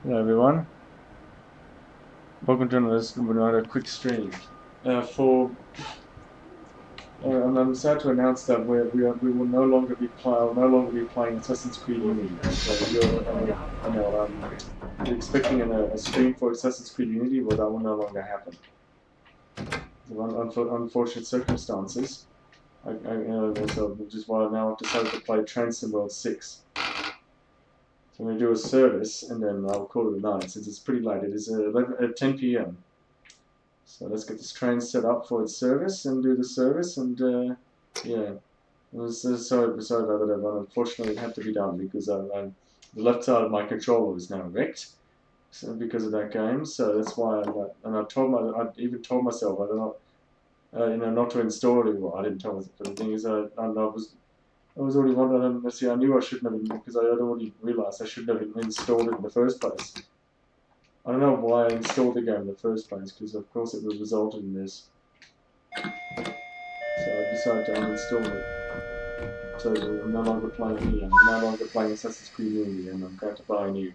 Hello everyone, welcome to another quick stream. And I'm sad to announce that we will no longer be playing Assassin's Creed Unity. So you're expecting a stream for Assassin's Creed Unity, but that will no longer happen. Unfortunate circumstances. Which is why now I've decided to play Transcend World 6. So I'm going to do a service, and then I'll call it a night since it's pretty late. It is 10 p.m. So let's get this train set up for its service and do the service, and yeah. Sorry about that, everyone. Unfortunately, it had to be done because the left side of my controller is now wrecked, so because of that game. So that's why and I even told myself I don't know, not to install it. Well, I didn't tell myself, but the thing is, I was already wanting. See, I knew I shouldn't have because I had already realised I shouldn't have installed it in the first place. I don't know why I installed the game in the first place because of course it would have resulted in this. So I decided to uninstall it. So I'm no longer playing here. I'm no longer playing Assassin's Creed Unity, and I'm going to buy a new.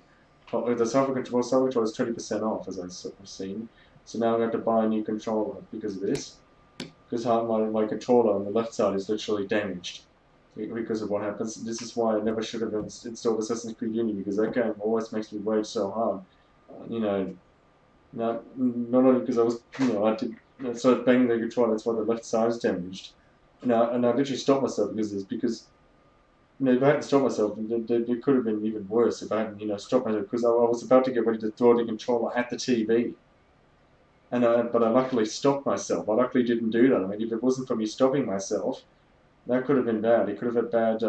The software control is 20% off, as I've seen. So now I'm going to buy a new controller because of this. Because my controller on the left side is literally damaged because of what happens. This is why I never should have installed Assassin's Creed Unity because that game always makes me rage so hard. Not only because I did started banging the controller. That's why the left side is damaged. And I literally stopped myself because of this because if I hadn't stopped myself, it could have been even worse if I hadn't, stopped myself because I was about to get ready to throw the controller at the TV. But I luckily stopped myself. I luckily didn't do that. I mean, if it wasn't for me stopping myself, that could have been bad. It could have had bad.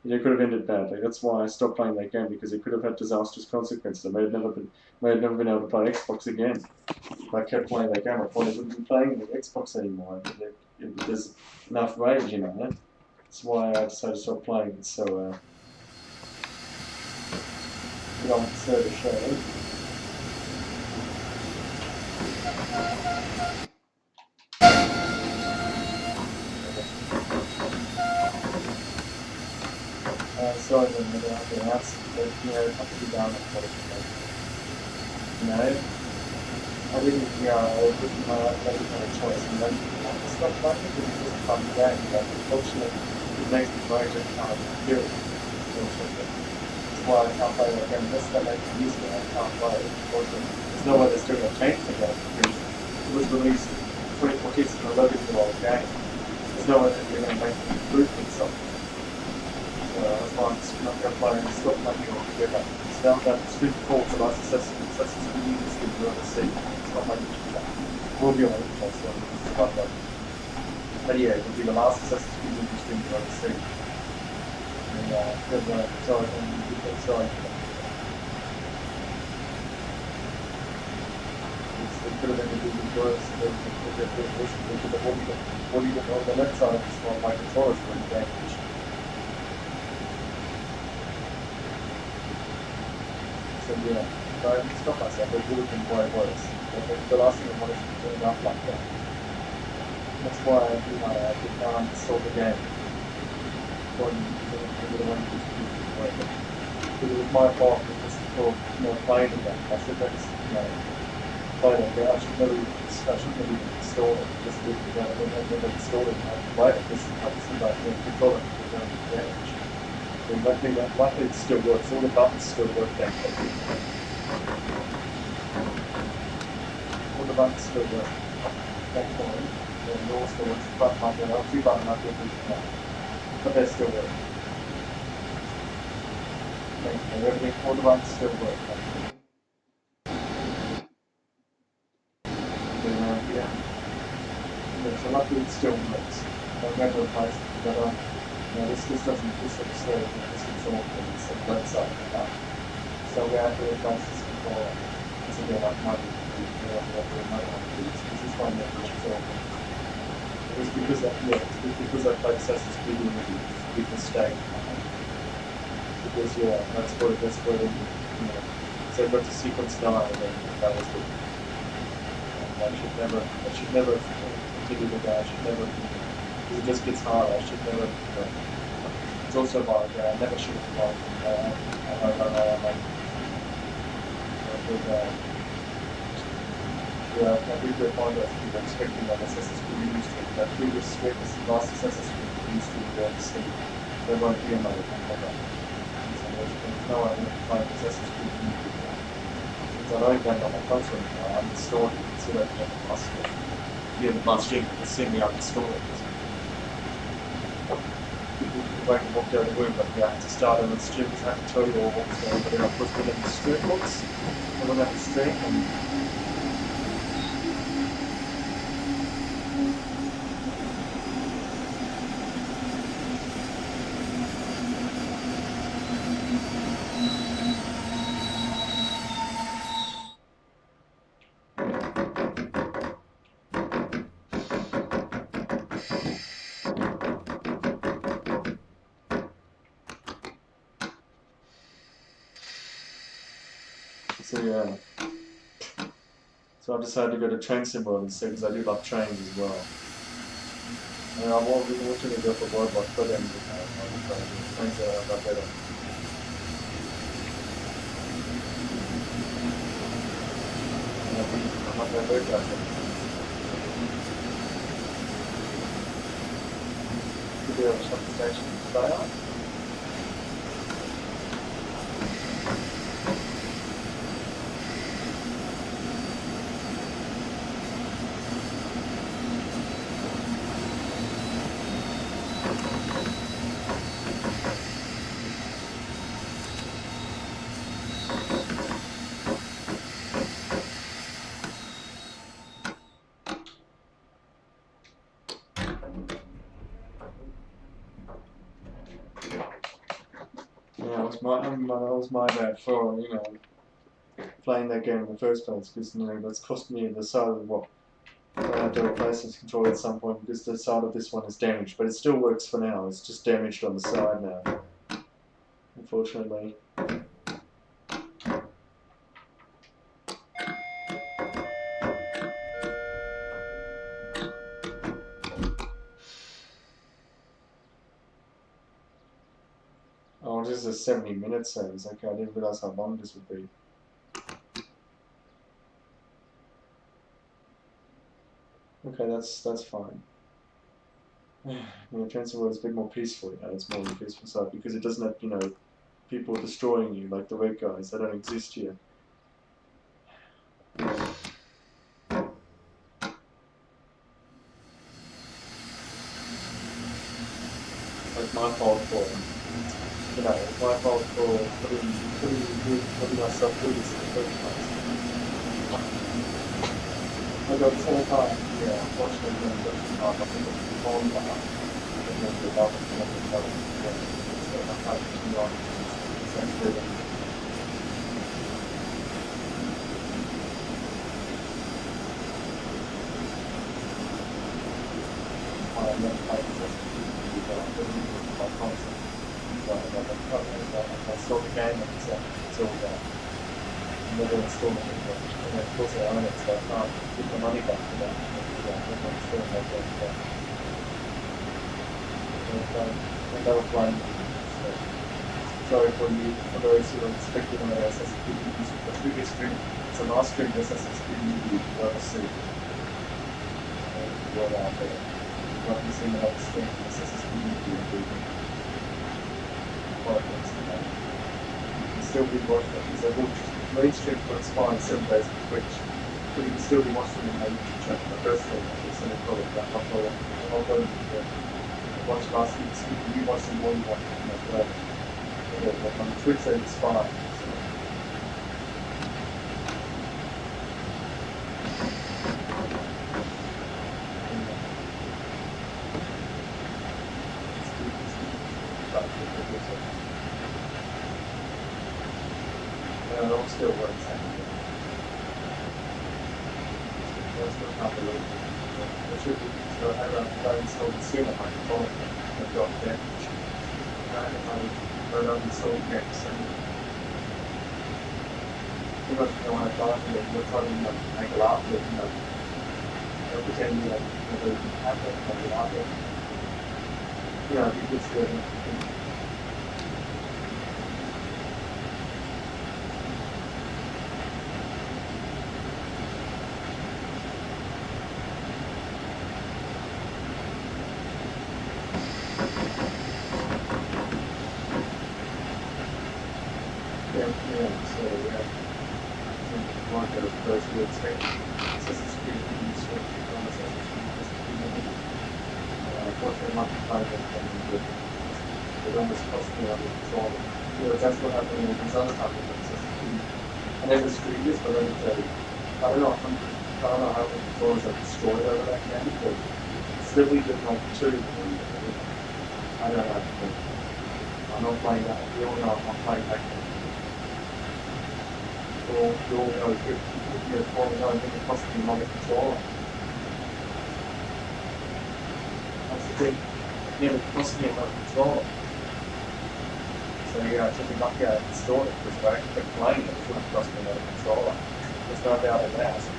It could have ended badly. That's why I stopped playing that game because it could have had disastrous consequences. I may have never been able to play Xbox again. If I kept playing that game, I probably wouldn't be playing the Xbox anymore. There's enough rage, That's why I decided to stop playing it. So, get on with the service, shall we? Sorry when I don't have to announce it, but, it has to be done, unfortunately. I didn't, I didn't have a choice. And then I stopped playing it because it's just a fun game, but unfortunately, it makes me rage every time I hear it. Unfortunately. That's why I can't play that game. Unless they make it easier, I can't play it. Unfortunately, there's no way they're still going to change the game because it was released 24 kids an 11-year-old game. There's no way that they're going to make an improvement on it. So that's why I'm just not going to play and stop playing it altogether. It's now that it's been called the last Assassin's Creed Unity we'll ever see. It's not my YouTube channel. It will be on the channel, so it's about that. But yeah, it will be the last Assassin's Creed Unity stream we'll ever see. And sorry, sorry. It could have been even worse. What even on the left side is one of my controllers really damaged. So yeah, if I hadn't stopped myself, it would have been way worse. The last thing I wanted to turn up like that. That's why I did not install the game. Because it was my fault for playing the game. I should have played it. I should never even install it. Just leave it down. I never installed it. I played it. I just like the controller was going to be damaged. Luckily it still works. All the buttons still work down. All the buttons still work. Back point. And all still works. Button might go up. 2 buttons might go up. But they still work. Everything, all the buttons still work. Yeah. So luckily it still works. I've never replaced it, but this looks slow. This looks awful. It's the left side of the car. So we have to replace this controller. This will be like money. This is why the is awful. It's because I played Assassin's Creed Unity. It's a big mistake. Because that's where so I got to sequence 9 and then that was the I should never continue with that. I should never, because it just gets hard. I should never, it's also voluntary. I never should have voluntary. yeah, I think the point that people are expecting that Assassin's Creed used to, that previous script is the last Assassin's Creed used to be the same. There won't be another one like that. So there's no one to find Assassin's Creed new. Since I don't get on my console anymore, I'm installing it so that I can pass it. Yeah, the last stream can see me uninstall it. People can walk out of the room, but yeah, to start on the stream, I have to tell you all what's going on, but then I'll put it in the stream books, and we'll have to stream, and so yeah. So I decided to go to Train Sim World instead because I do love trains as well. And I won't originally go for Worldbot, but then trains are a lot better. And I'm not that very careful. Could be a shop station stay on. That was my bad for, playing that game in the first place, because, that's cost me the side of what I have to replace this controller at some point, because the side of this one is damaged, but it still works for now, it's just damaged on the side now, unfortunately. Oh, this is a 70-minute series. Okay, I didn't realize how long this would be. Okay, that's fine. Transfer World is a bit more peaceful, it's more on the peaceful side because it doesn't have, people destroying you like the red guys. They don't exist here. It's my fault for, it's my fault for putting myself through this in the first place. I got so hard, unfortunately, when I got too hard, I think it's the phone bar, and then the other thing of the phone, so I can't continue on. I saw the game and it's all there. Never installed it, and then of course I own it, so I can't get the money back for that. Never installed that game. And that was one. Sorry for you, for those who are expecting an Assassin's Creed music. The previous stream, it's a last stream Assassin's Creed movie you ever see. What out there. What you see another stream Assassin's Creed movie. You can still be watching it because I watched mainstream for Spine 7 days on Twitch, but you can still be watching it on my YouTube channel. The first thing is in the product that I'll go and watch last week's video. You watch the morning one, but on Twitch it's fine. It all still works out. That's still not the way. It should be. So I don't install the sooner my controller. I've got damage. I don't install games. Pretty much I want to talk to them. We're trying to make a laugh with pretend whether it can happen or not. You just won't go to the first word screen. Assassin's Creed Unity on Assassin's Creed Unity. Unfortunately, my complaint is that it almost cost me under control. That's what happened with these other types of Assassin's Creed. I never screwed this, but let me tell you, I don't know how many controllers are destroyed over that game, but it's literally been like 2. I don't know. I'm not playing that. You all know I'm not playing that game. You all know you're falling over and it costs me another controller. That's the thing. It cost me another controller. So yeah, I took it back out and installed it because if I actually kept playing it, it would have cost me another controller. There's no doubt in that.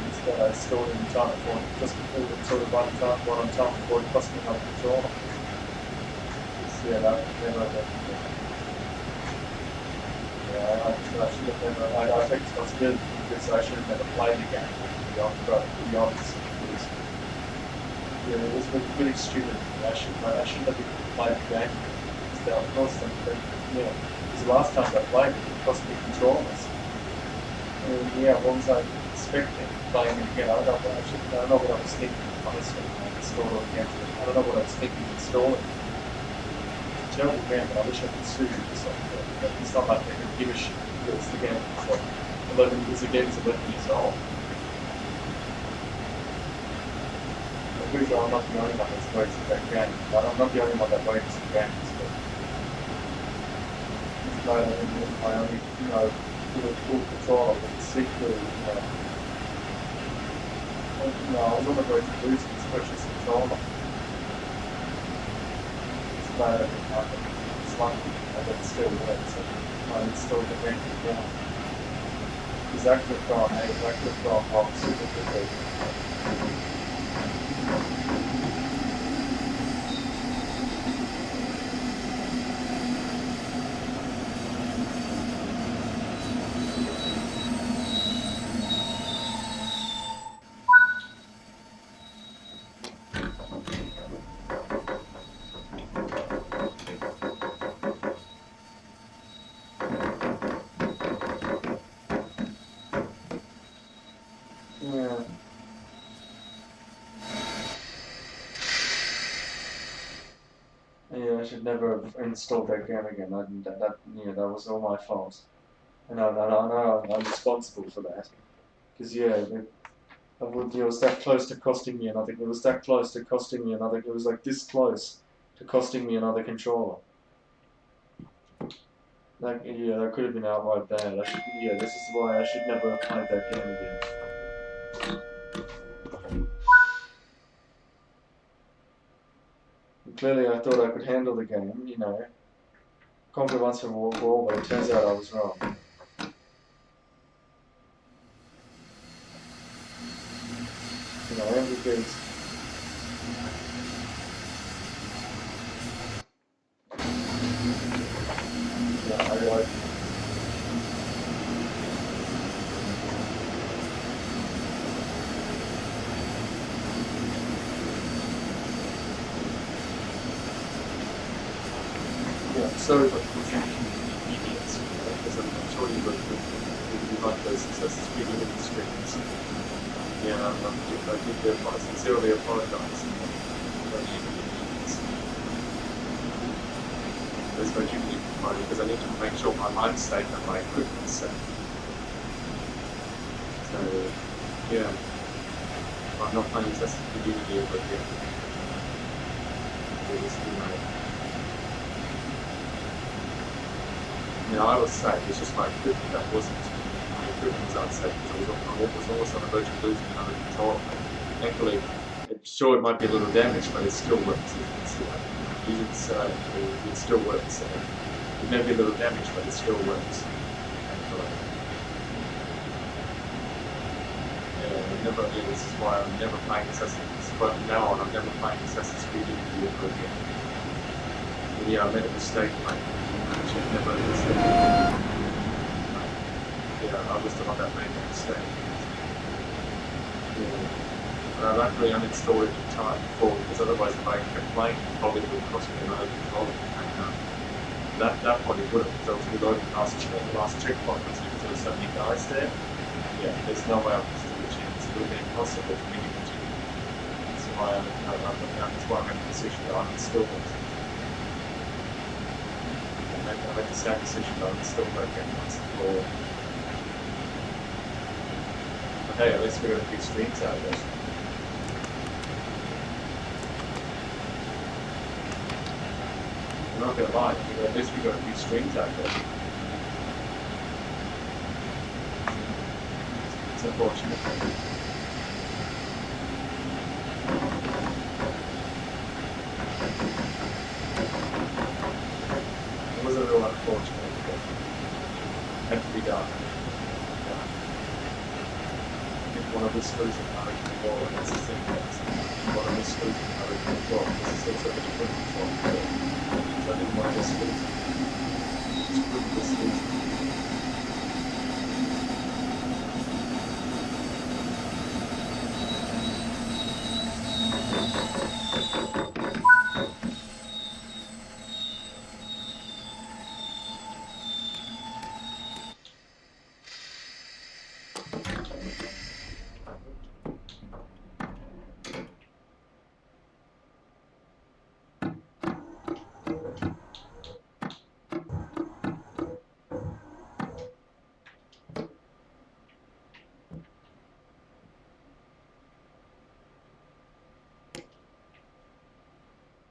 Instead I installed it in time before it just sort of one on time before it cost me another controller. Yeah, that never I should have never, I take responsibility because I should have never played the game, to be honest. It was really stupid. I shouldn't have even played the game. Instead of constant, but yeah, because the last time I played it cost me controllers. And yeah, what was I expecting playing it again? I don't know what I was thinking, honestly, when I installed it again. I don't know what I was thinking installing. Terrible game, but I wish I could sue you for something. But it's not like they can give a shit because the game is like 11 years old. I'm pretty sure I'm not the only one that's wasted that game. But I'm not the only one that wasted games. But it's glad I only, full control of it, secretly, I was on the verge of losing this precious controller. Glad I didn't happen. It's lucky that it still works. I installed the game again. It's actually from super quickly. Yeah, I should never have installed that game again. That was all my fault. And I know I'm responsible for that. Because it was that close to costing me another. It was that close to costing me another. It was like this close to costing me another controller. That could have been outright bad. This is why I should never have played that game again. And clearly, I thought I could handle the game. Conquer once and for all, but it turns out I was wrong. MVPs. Sorry about the idiots, because I'm sure you like those Assassin's Creed Unity streams. Yeah, I sincerely apologize. There's no duplicate party because I need to make sure my mind's safe and my equipment's safe. So, yeah. I'm not playing Assassin's Creed Unity, but yeah. I was safe, it's just my equipment that wasn't. My equipment was unsafe because I was almost on the verge of losing another controller. Thankfully, sure it might be a little damaged, but it still works. It still works. It may be a little damaged, but it still works. This is why I'm never playing Assassin's Creed. But from now on, I'm never playing Assassin's Creed Unity ever again. Yeah, I made a mistake, mate. I should never have mistake. I was the one that made the mistake. But I've actually uninstalled it in time before, because otherwise if I kept playing it, probably would cost me another controller. That probably would have, because I was reloading the last checkpoint, because there were so many guys there. Yeah, there's no way I could still achieve it. It would have been impossible for me to continue. That's why I made the decision to uninstall it. I made the same decision to uninstall that game once before. But hey, at least we got a few streams out of it. I'm not gonna lie, at least we got a few streams out of it. It's unfortunate. It was a little unfortunate, but it had to be done. Yeah. I think one of the screws in Mario Control, and that's the thing, one of the screws in Mario Control, because it's also a different control. So I didn't want to screws. Screw the screws.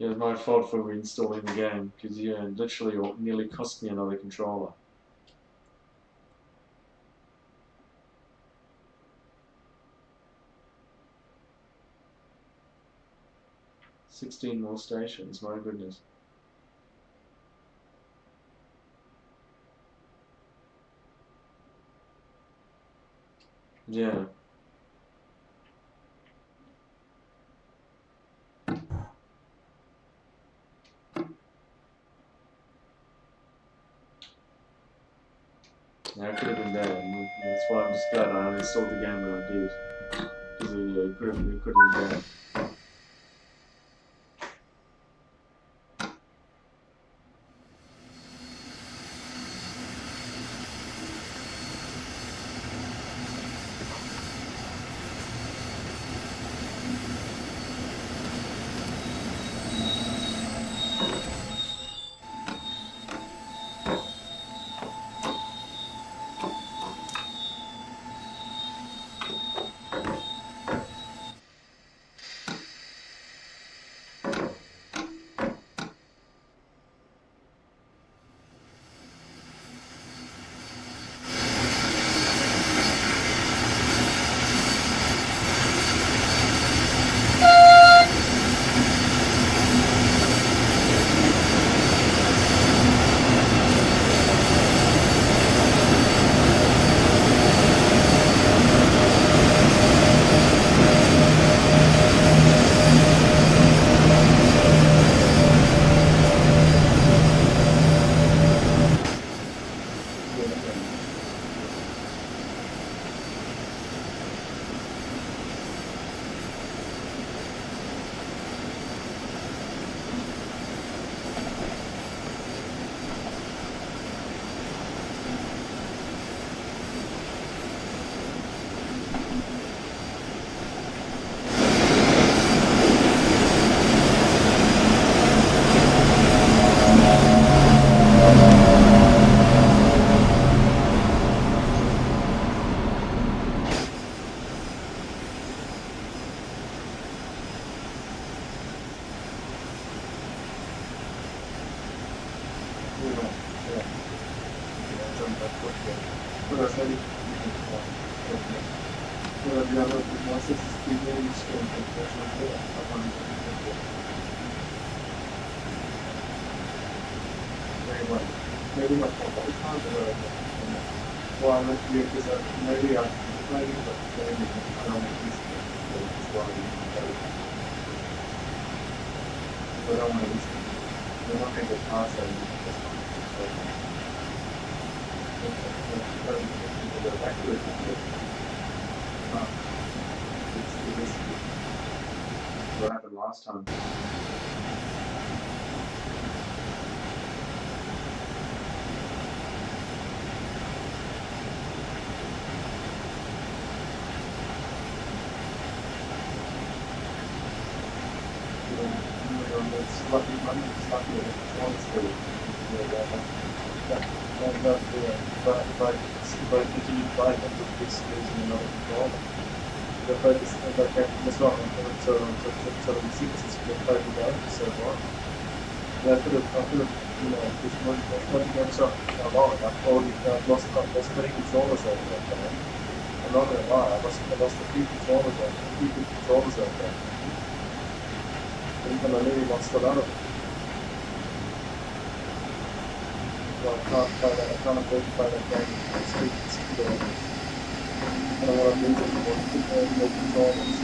Yeah, it was my fault for reinstalling the game, because yeah, it literally nearly cost me another controller. $16 more stations, my goodness. Yeah. Yeah, it could have been better. And that's why I'm just glad I uninstalled the game when I did. Because it could have been better. Maybe my fault, but it's hard to work. Well, I'm not here because maybe I'm maybe, but maybe I don't want to listen to it. That's why I don't want to listen. We're not going to get past that. That's fine. Go back to it. It's what happened last time. it's lucky money, it's lucky that it's wants to. If I continue playing, I could risk losing another controller. If I just, if I can't, that's not until the six, it's going to play the game for so long. Yeah, I could have, you know, just working on something along. I've lost 20 controllers over that time. I'm not gonna lie, I lost a few controllers over, a few good controllers over there. Even I nearly lost a lot of them. So I can't afford to play that game with speed orders. I don't want to lose it more controllers.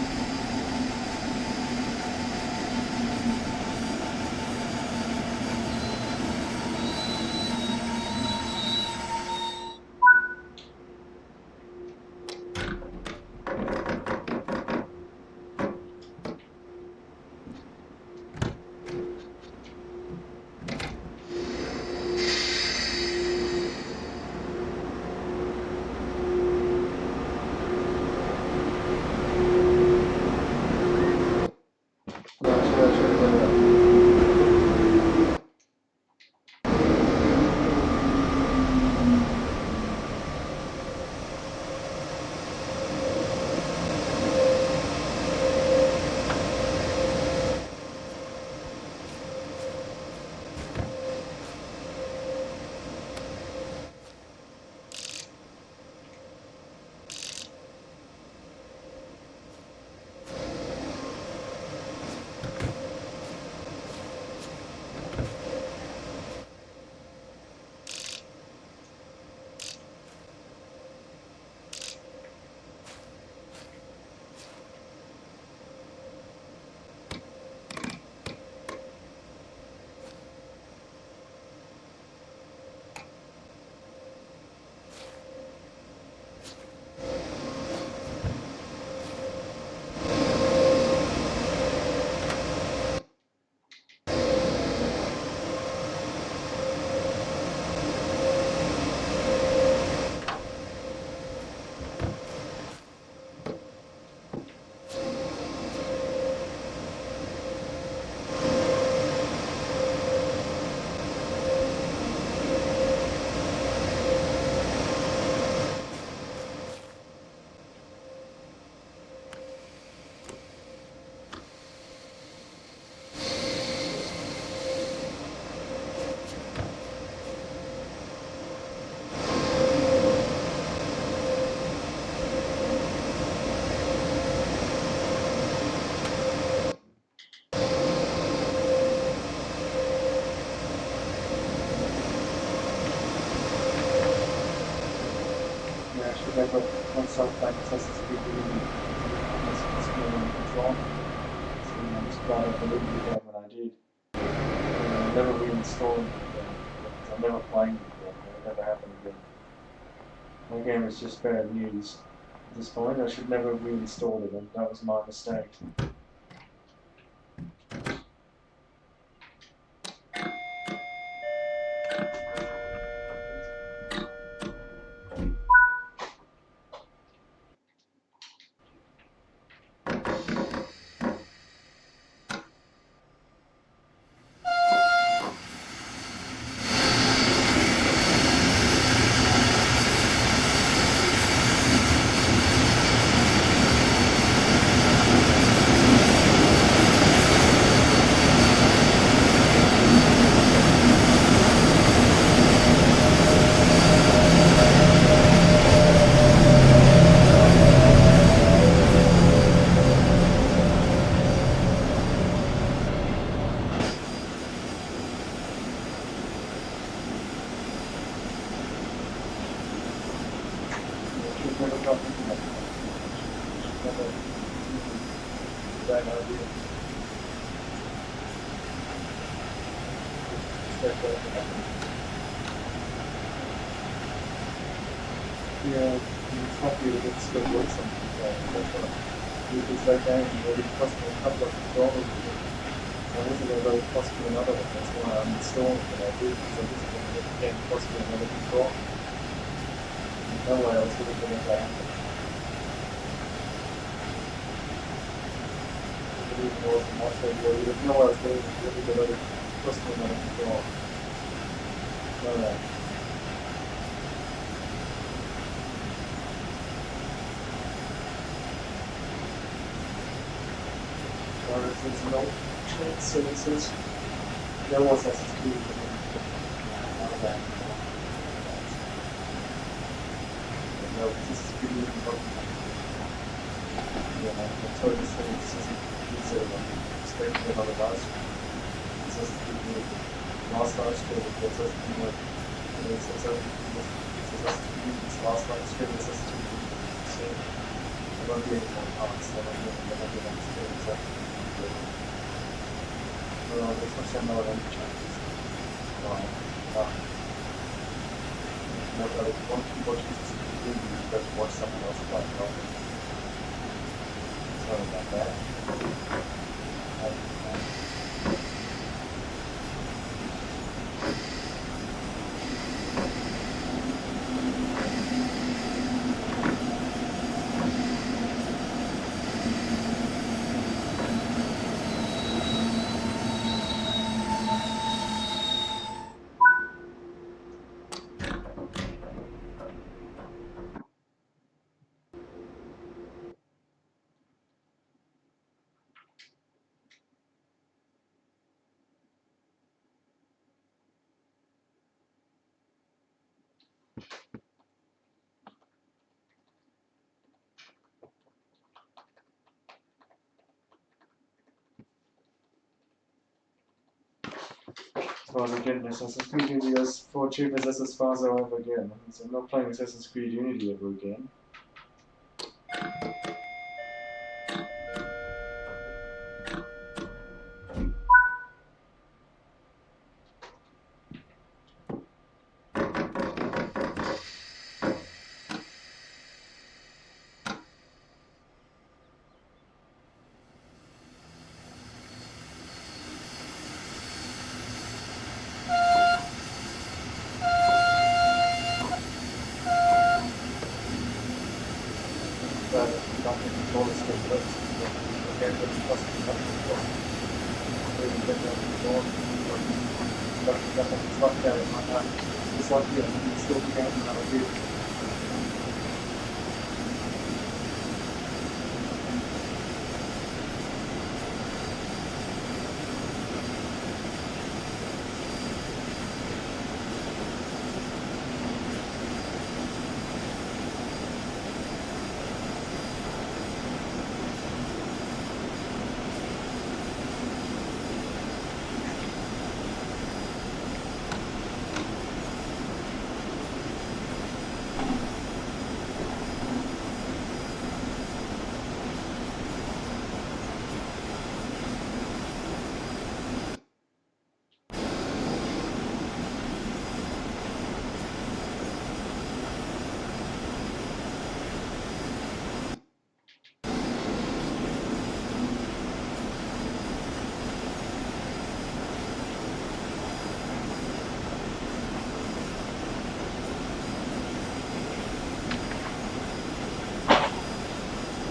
Never myself playing Assassin's Creed this control. So I'm just glad I deleted the game when I did. I'm never reinstalling it again because I'm never playing it again. It'll never happen again. My game is just bad news. At this point, I should never have reinstalled it, and that was my mistake. Never got into that. Never that idea. Yeah, it's happy that it still works something. Because that game already cost me a couple of dollars. I wasn't going to really cost me another one. That's why I'm installing it. I do because I wasn't going to let the game cost me another control. No way else would have been able to happen. believe it was much of you didn't know I was doing really good at twisting on the floor. Know that. Whereas there's no train services, there was SSQ. Now that. No, this is really important. Yeah, I told this thing, this is statement about the last one. It's just last live stream, it's just this last live stream, it's just so I don't do any more parts, I don't do any streams. There's much more than changes. Not that if you want to watch this, you better watch someone else play it. Sorry about that. So we're getting Assassin's Creed videos for Chief Assassin's Sparza over again. So I'm not playing Assassin's Creed Unity ever again.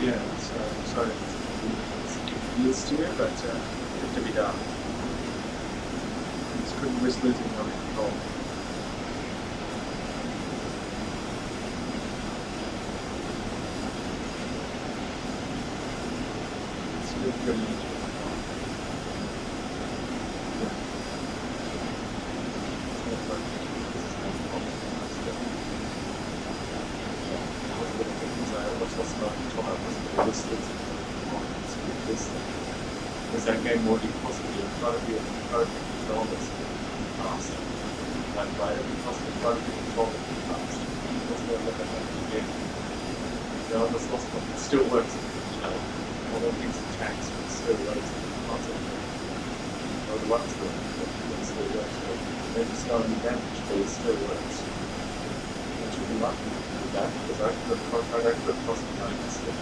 Yeah, so sorry, it's used to it, but it had to be done. Just couldn't risk losing under control. It's still pretty easy. Because that game will be possibly try to be control this fast. Like right, it'll be possibly try to be control it fast. What's going to look at that game? The other lost one, it still works, you know. Although things are taxed, but it still works. Or the ones that still works. Maybe it's not any damage, but it still works. I should be lucky with that, because I could have cost me money instead.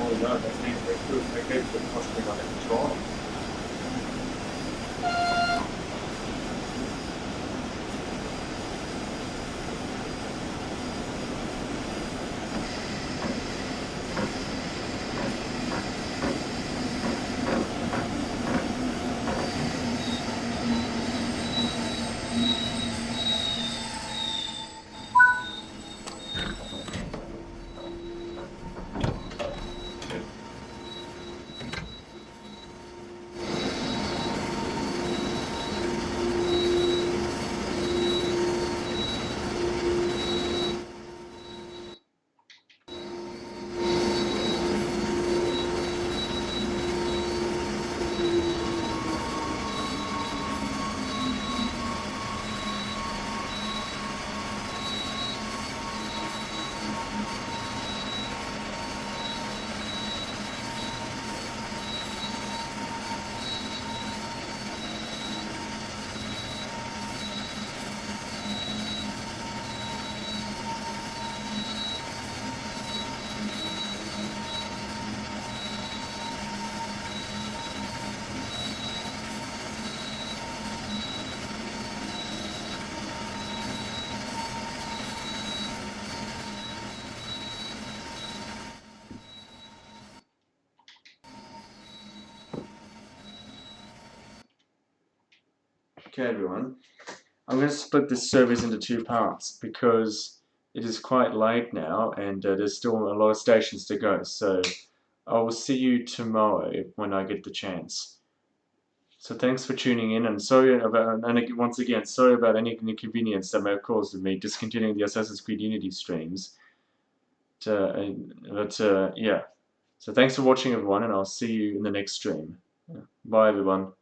Oh no, that means they could possibly not have control. Okay, everyone. I'm going to split this service into two parts because it is quite late now and there's still a lot of stations to go. So I will see you tomorrow when I get the chance. So thanks for tuning in, and sorry about, and once again, sorry about any inconvenience that may have caused me discontinuing the Assassin's Creed Unity streams. Yeah. So thanks for watching, everyone, and I'll see you in the next stream. Bye, everyone.